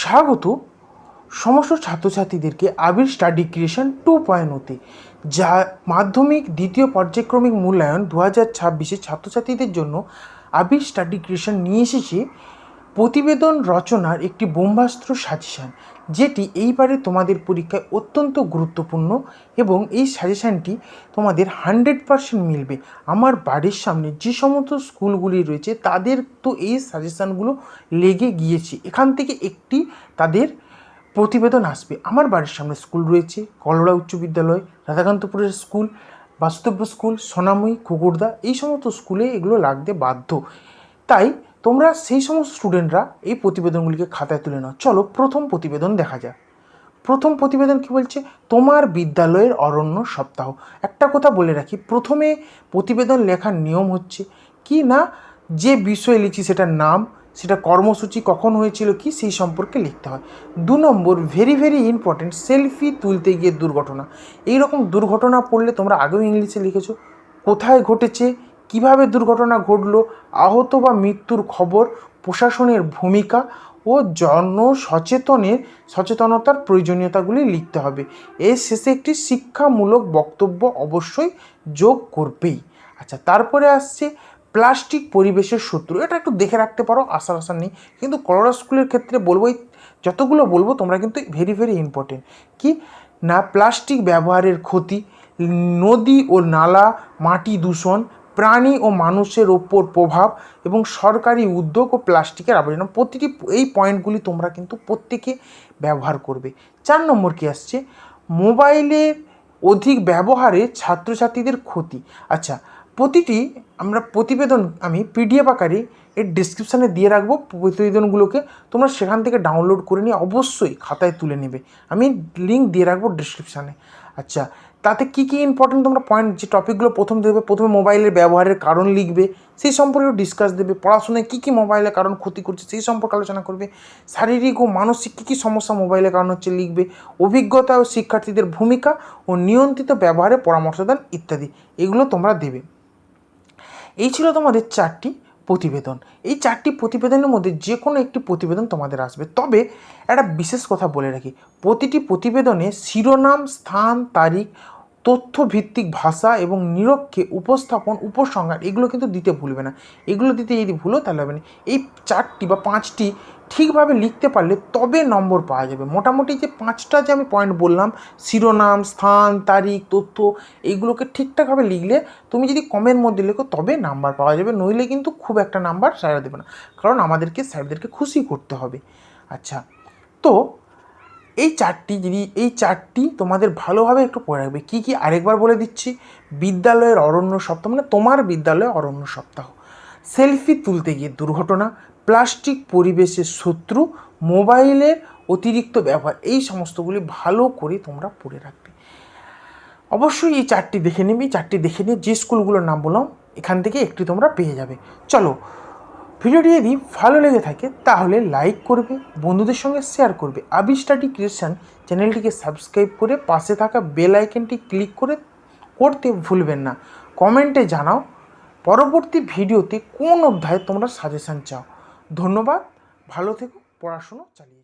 স্বাগত সমস্ত ছাত্রছাত্রীদেরকে আবির study creation 2.0-তে, যা মাধ্যমিক দ্বিতীয় পর্যায়ক্রমিক মূল্যায়ন 2026 ছাত্রছাত্রীদের জন্য আবির স্টাডি ক্রিয়েশন নিয়ে এসেছে প্রতিবেদন রচনার একটি ব্রহ্মাস্ত্র সাজেশান, যেটি এইবারে তোমাদের পরীক্ষায় অত্যন্ত গুরুত্বপূর্ণ এবং এই সাজেশানটি তোমাদের 100% মিলবে। আমার বাড়ির সামনে যে সমস্ত স্কুলগুলি রয়েছে তাদের তো এই সাজেশানগুলো লেগে গিয়েছে। এখান থেকে একটি তাদের প্রতিবেদন আসবে। আমার বাড়ির সামনে স্কুল রয়েছে কলোরা উচ্চ বিদ্যালয়, রাধাকান্তপুরের স্কুল, বাস্তব্য স্কুল, সোনাময়ী, কুকুরদা, এই সমস্ত স্কুলে এগুলো লাগতে বাধ্য। তাই তোমরা সেই সমস্ত স্টুডেন্টরা এই প্রতিবেদনগুলিকে খাতায় তুলে নাও। চলো প্রথম প্রতিবেদন দেখা যাক। প্রথম প্রতিবেদন কী বলছে? তোমার বিদ্যালয়ের অরণ্য সপ্তাহ। একটা কথা বলে রাখি, প্রথমে প্রতিবেদন লেখার নিয়ম হচ্ছে কি না, যে বিষয়ে লিখছি সেটার নাম, সেটা কর্মসূচি কখন হয়েছিল কি সেই সম্পর্কে লিখতে হয়। 2 নম্বর, ভেরি ভেরি ইম্পর্টেন্ট, সেলফি তুলতে গিয়ে দুর্ঘটনা। এইরকম দুর্ঘটনা পড়লে তোমরা আগেও ইংলিশে লিখেছো, কোথায় ঘটেছে, কিভাবে দুর্ঘটনা ঘটলো, আহত বা মৃত্যুর খবর, প্রশাসনের ভূমিকা ও সচেতনতার প্রয়োজনীয়তাগুলি লিখতে হবে। এর শেষে একটি শিক্ষামূলক বক্তব্য অবশ্যই যোগ করবেই। আচ্ছা, তারপরে আসছে প্লাস্টিক পরিবেশের শত্রু। এটা একটু দেখে রাখতে পারো, আশা নেই, কিন্তু কলোরা স্কুলের ক্ষেত্রে বলবো, যতগুলো বলবো তোমরা কিন্তু ভেরি ভেরি ইম্পর্টেন্ট। কি না, প্লাস্টিক ব্যবহারের ক্ষতি, নদী ও নালা মাটি দূষণ, প্রাণী ও মানুষের ওপর প্রভাব এবং সরকারি উদ্যোগ ও প্লাস্টিকের আবর্জনা। প্রতিটি এই পয়েন্টগুলি তোমরা কিন্তু প্রত্যেকে ব্যবহার করবে। 4 নম্বর কি আসছে? মোবাইলের অধিক ব্যবহারে ছাত্রছাত্রীদের ক্ষতি। আচ্ছা, প্রতিবেদন আমি পিডিএফ আকারে এর ডিসক্রিপশানে দিয়ে রাখবো। প্রতিবেদনগুলোকে তোমরা সেখান থেকে ডাউনলোড করে নিয়ে অবশ্যই খাতায় তুলে নেবে, আমি লিঙ্ক দিয়ে রাখবো ডিসক্রিপশানে। আচ্ছা, তাতে কী কী ইম্পর্টেন্ট তোমরা পয়েন্ট, যে টপিকগুলো প্রথম দেবে, প্রথমে মোবাইলের ব্যবহারের কারণ লিখবে, সেই সম্পর্কে ডিসকাস দেবে। পড়াশোনায় কী কী মোবাইলের কারণ ক্ষতি করছে সেই সম্পর্কে আলোচনা করবে। শারীরিক ও মানসিক কী কী সমস্যা মোবাইলের কারণ হচ্ছে লিখবে। অভিজ্ঞতা ও শিক্ষার্থীদের ভূমিকা ও নিয়ন্ত্রিত ব্যবহারে পরামর্শদান ইত্যাদি, এগুলো তোমরা দেবে। এই ছিল তোমাদের 4টি প্রতিবেদন। এই 4টি প্রতিবেদনের মধ্যে যে কোনো একটি প্রতিবেদন তোমাদের আসবে। তবে একটা বিশেষ কথা বলে রাখি, প্রতিটি প্রতিবেদনে শিরোনাম, স্থান, তারিখ, তথ্যভিত্তিক ভাষা এবং নিরক্ষে উপস্থাপন, উপসংহার, এগুলো কিন্তু দিতে ভুলবে না। এগুলো দিতে যদি ভুলো তাহলে হবে না। এই 4টি বা 5টি ঠিকভাবে লিখতে পারলে তবে নম্বর পাওয়া যাবে। মোটামুটি যে 5টা যে আমি পয়েন্ট বললাম, শিরোনাম, স্থান, তারিখ, তথ্য, এইগুলোকে ঠিকঠাকভাবে লিখলে তুমি যদি কমের মধ্যে লেখো তবে নাম্বার পাওয়া যাবে, নইলে কিন্তু খুব একটা নাম্বার স্যাররা দেবে না, কারণ আমাদেরকে স্যারদেরকে খুশি করতে হবে। আচ্ছা, তো এই 4টি তোমাদের ভালোভাবে একটু পড়ে রাখবে। কী কী আরেকবার বলে দিচ্ছি। বিদ্যালয়ের অরণ্য সপ্তাহ, মানে তোমার বিদ্যালয়ে অরণ্য সপ্তাহ, সেলফি তুলতে গিয়ে দুর্ঘটনা, প্লাস্টিক পরিবেশের শত্রু, মোবাইলের অতিরিক্ত ব্যবহার, এই সমস্তগুলি ভালো করে তোমরা পড়ে রাখবে। অবশ্যই এই 4টি দেখে নেবে। 4টি দেখে নিয়ে যে স্কুলগুলোর নাম বললাম এখান থেকে একটি তোমরা পেয়ে যাবে। চলো, ভিডিওটি যদি ভালো লেগে থাকে তাহলে লাইক করবে, বন্ধুদের সঙ্গে শেয়ার করবে। আবির স্টাডি ক্রিয়েশন চ্যানেলটিকে সাবস্ক্রাইব করে পাশে থাকা বেল আইকনটি ক্লিক করতে ভুলবেন না। কমেন্টে জানাও পরবর্তী ভিডিওতে কোন অধ্যায়ে তোমরা সাজেশান চাও। ধন্যবাদ, ভালো থেকো, পড়াশুনো চালিয়ে